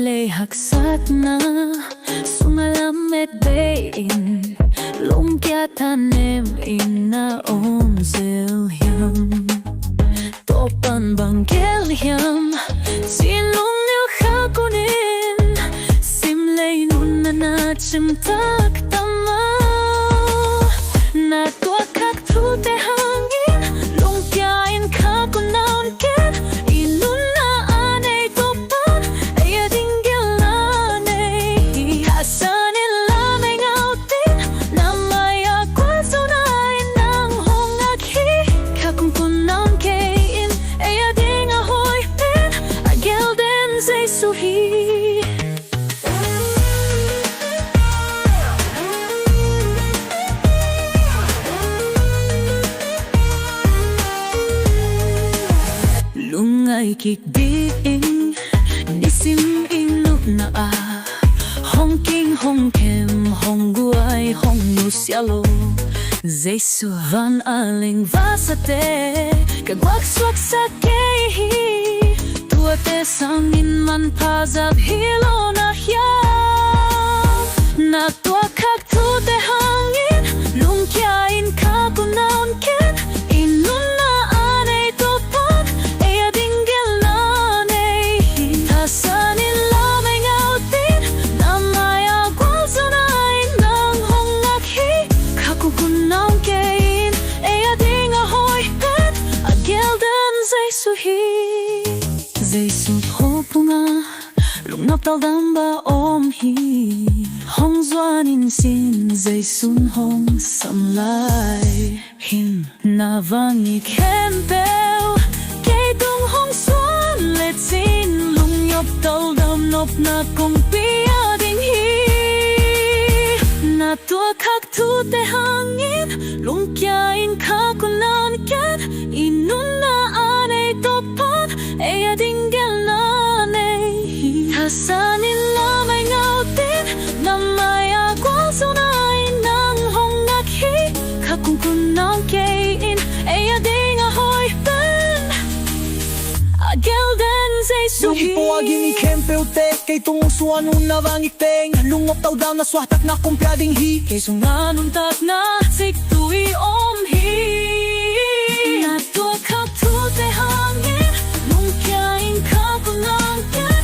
lay haksat na sumalamet bein lumpia tanem inaon silhyam topan bangkelyam silung liu hakunin simlay nunana chimtak tama na tua kak trute hangin lumpia in kakunaon ken inuna anay topan aya dinggelanay hasanin lamay ngautin na maya kwasunay nang hongaghi kakungkunaon kain aya ding ahoy pen agelden zay suhi lungay kikdiing nisim inuk na hong king hong kem hong guay hong nusyalo Jesu van aling vasate kagwak swak sa kehi tuate sangin man pazab hilo na hya na tua kak tute hangin lungkyain kakunaon ken inuna anay topan aya dinggelanay hasanin lamay ngautin na maya gwalsunay nang hongaghi kakukunaon kain aya ding ahoy pen agelden zay suhi zay suthopunga lungap taldamba omhi hong zuanin sin zay sun hong samlay hin navangi kempel kay tung hong suan let sin lungyop taldam nop na kong piading hi na tua kak tute hangin lungkyain kakunan ken inuna anay topan aya dinggelanay hasanin lamay ngautin na maya gwalsunay nang hongaghi kakungkunaon kain aya ding ahoy pen agelden zay suhi Lumpawagin ni kempel te kay tung suan unavangik teng lungop tau daw na swahtak na kumpiading hi kay sunganuntak na siktui omhi na tua kak tute hangin lungkyain kakunaon ken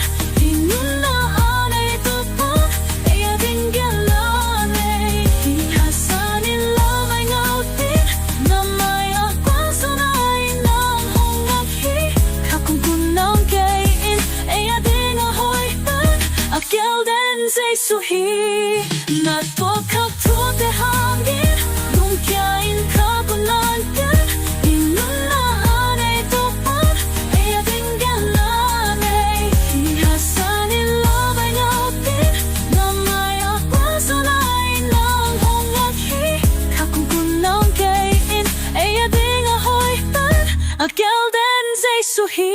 inuna anay topan aya dinggelanay hasanin lamay ngautin na maya gwalsunay nang hongaghi kakungkunaon kain aya ding ahoy pen agelden zay suhi na tua kak tute hangin lungkyain kakunaon ken inuna anay topan aya dinggelanay hasanin lamay ngautin na maya gwalsunay nang hongaghi kakungkunaon kain aya ding ahoy pen agelden zay suhi